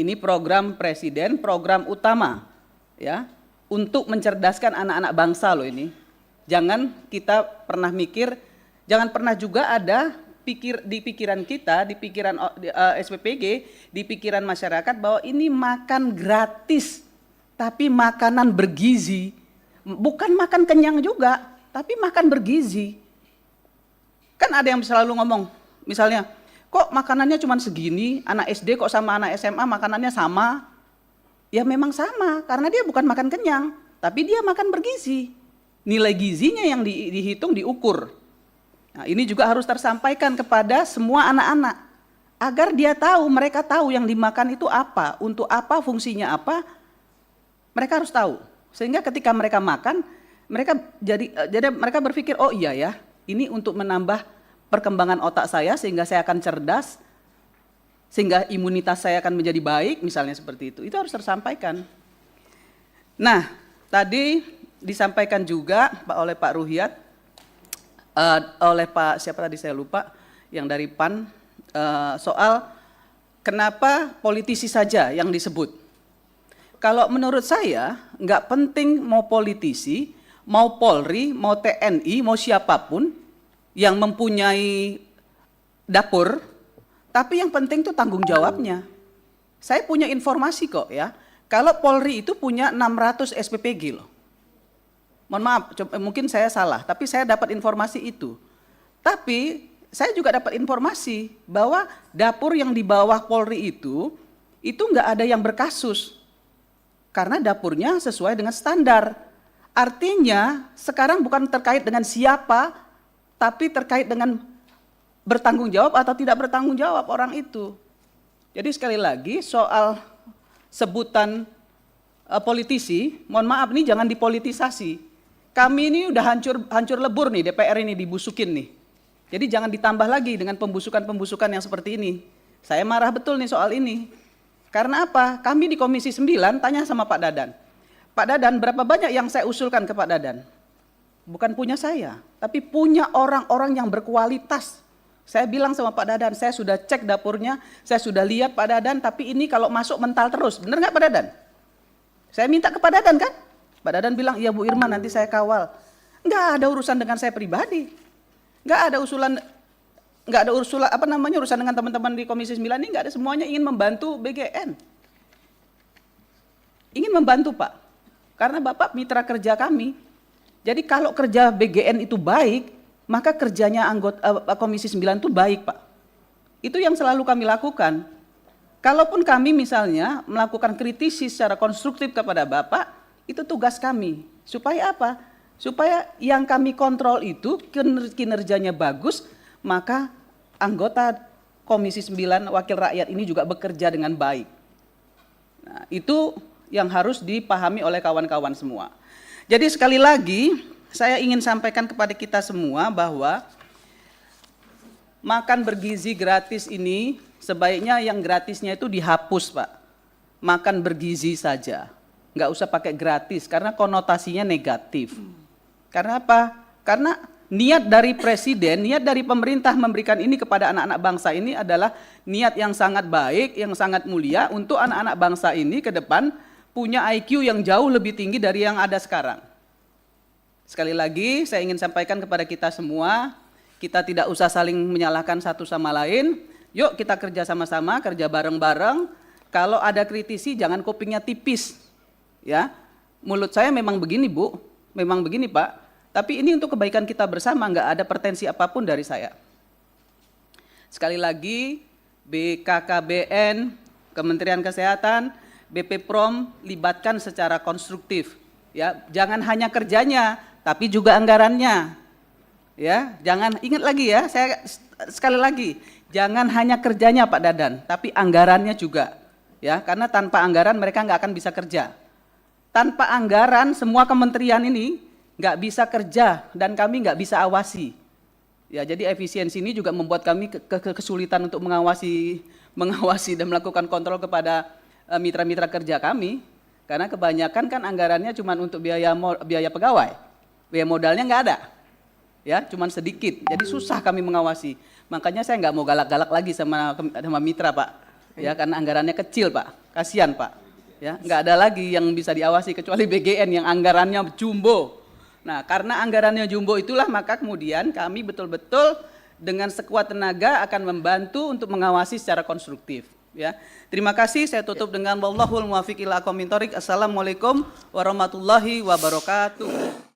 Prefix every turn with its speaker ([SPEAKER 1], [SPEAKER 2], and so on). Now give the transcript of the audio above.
[SPEAKER 1] Ini program presiden, program utama ya untuk mencerdaskan anak-anak bangsa loh ini. Jangan kita pernah mikir, jangan pernah juga ada di pikiran kita, di pikiran SPPG, di pikiran masyarakat bahwa ini makan gratis, tapi makanan bergizi. Bukan makan kenyang juga, tapi makan bergizi. Kan ada yang selalu ngomong, misalnya, kok makanannya cuma segini, anak SD kok sama anak SMA makanannya sama? Ya memang sama, karena dia bukan makan kenyang, tapi dia makan bergizi. Nilai gizinya yang dihitung, diukur. Nah, ini juga harus tersampaikan kepada semua anak-anak, agar dia tahu, mereka tahu yang dimakan itu apa, untuk apa, fungsinya apa, mereka harus tahu. Sehingga ketika mereka makan, mereka mereka berpikir, oh iya ya, ini untuk menambah perkembangan otak saya sehingga saya akan cerdas, sehingga imunitas saya akan menjadi baik, misalnya seperti itu. Itu harus tersampaikan. Nah, tadi disampaikan juga oleh Pak Ruhyat, oleh Pak siapa tadi saya lupa, yang dari PAN, soal kenapa politisi saja yang disebut. Kalau menurut saya, nggak penting mau politisi, mau Polri, mau TNI, mau siapapun yang mempunyai dapur, tapi yang penting itu tanggung jawabnya. Saya punya informasi kok ya, kalau Polri itu punya 600 SPPG loh. Mohon maaf, mungkin saya salah, tapi saya dapat informasi itu. Tapi saya juga dapat informasi bahwa dapur yang di bawah Polri itu nggak ada yang berkasus. Karena dapurnya sesuai dengan standar. Artinya sekarang bukan terkait dengan siapa, tapi terkait dengan bertanggung jawab atau tidak bertanggung jawab orang itu. Jadi sekali lagi soal sebutan politisi, mohon maaf nih jangan dipolitisasi. Kami ini udah hancur lebur nih, DPR ini dibusukin nih. Jadi jangan ditambah lagi dengan pembusukan-pembusukan yang seperti ini. Saya marah betul nih soal ini. Karena apa? Kami di Komisi 9 tanya sama Pak Dadan. Pak Dadan, berapa banyak yang saya usulkan ke Pak Dadan? Bukan punya saya, tapi punya orang-orang yang berkualitas. Saya bilang sama Pak Dadan, saya sudah cek dapurnya, saya sudah lihat Pak Dadan, tapi ini kalau masuk mental terus. Benar nggak Pak Dadan? Saya minta ke Pak Dadan kan? Pak Dadan bilang, iya Bu Irma nanti saya kawal. Nggak ada urusan dengan saya pribadi. Nggak ada urusan urusan dengan teman-teman di Komisi 9 ini, nggak ada, semuanya ingin membantu BGN. Ingin membantu Pak, karena Bapak mitra kerja kami. Jadi kalau kerja BGN itu baik, maka kerjanya anggota Komisi 9 itu baik Pak. Itu yang selalu kami lakukan. Kalaupun kami misalnya melakukan kritisi secara konstruktif kepada Bapak, itu tugas kami. Supaya apa? Supaya yang kami kontrol itu kinerjanya bagus, maka anggota Komisi 9 Wakil Rakyat ini juga bekerja dengan baik. Nah, itu yang harus dipahami oleh kawan-kawan semua. Jadi sekali lagi, saya ingin sampaikan kepada kita semua bahwa makan bergizi gratis ini sebaiknya yang gratisnya itu dihapus Pak. Makan bergizi saja, nggak usah pakai gratis karena konotasinya negatif. Karena apa? Karena niat dari presiden, niat dari pemerintah memberikan ini kepada anak-anak bangsa ini adalah niat yang sangat baik, yang sangat mulia untuk anak-anak bangsa ini ke depan punya IQ yang jauh lebih tinggi dari yang ada sekarang. Sekali lagi saya ingin sampaikan kepada kita semua, kita tidak usah saling menyalahkan satu sama lain. Yuk kita kerja sama-sama, kerja bareng-bareng. Kalau ada kritisi jangan kupingnya tipis. Ya, mulut saya memang begini Bu, memang begini Pak. Tapi ini untuk kebaikan kita bersama, nggak ada pretensi apapun dari saya. Sekali lagi, BKKBN, Kementerian Kesehatan, BP PROM libatkan secara konstruktif. Ya, jangan hanya kerjanya, tapi juga anggarannya. Ya, jangan ingat lagi ya, saya sekali lagi, jangan hanya kerjanya Pak Dadan, tapi anggarannya juga. Ya, karena tanpa anggaran mereka nggak akan bisa kerja. Tanpa anggaran semua kementerian ini nggak bisa kerja dan kami nggak bisa awasi. Ya, jadi efisiensi ini juga membuat kami kesulitan untuk mengawasi dan melakukan kontrol kepada mitra-mitra kerja kami, karena kebanyakan kan anggarannya cuma untuk biaya pegawai, biaya modalnya nggak ada, ya, cuma sedikit. Jadi susah kami mengawasi. Makanya saya nggak mau galak-galak lagi sama mitra Pak, ya, karena anggarannya kecil Pak. Kasihan Pak, ya nggak ada lagi yang bisa diawasi kecuali BGN yang anggarannya jumbo. Nah, karena anggarannya jumbo itulah maka kemudian kami betul-betul dengan sekuat tenaga akan membantu untuk mengawasi secara konstruktif. Ya, terima kasih. Saya tutup dengan wallahul muwaffiq ila aqwamit thoriq. Assalamualaikum warahmatullahi wabarakatuh.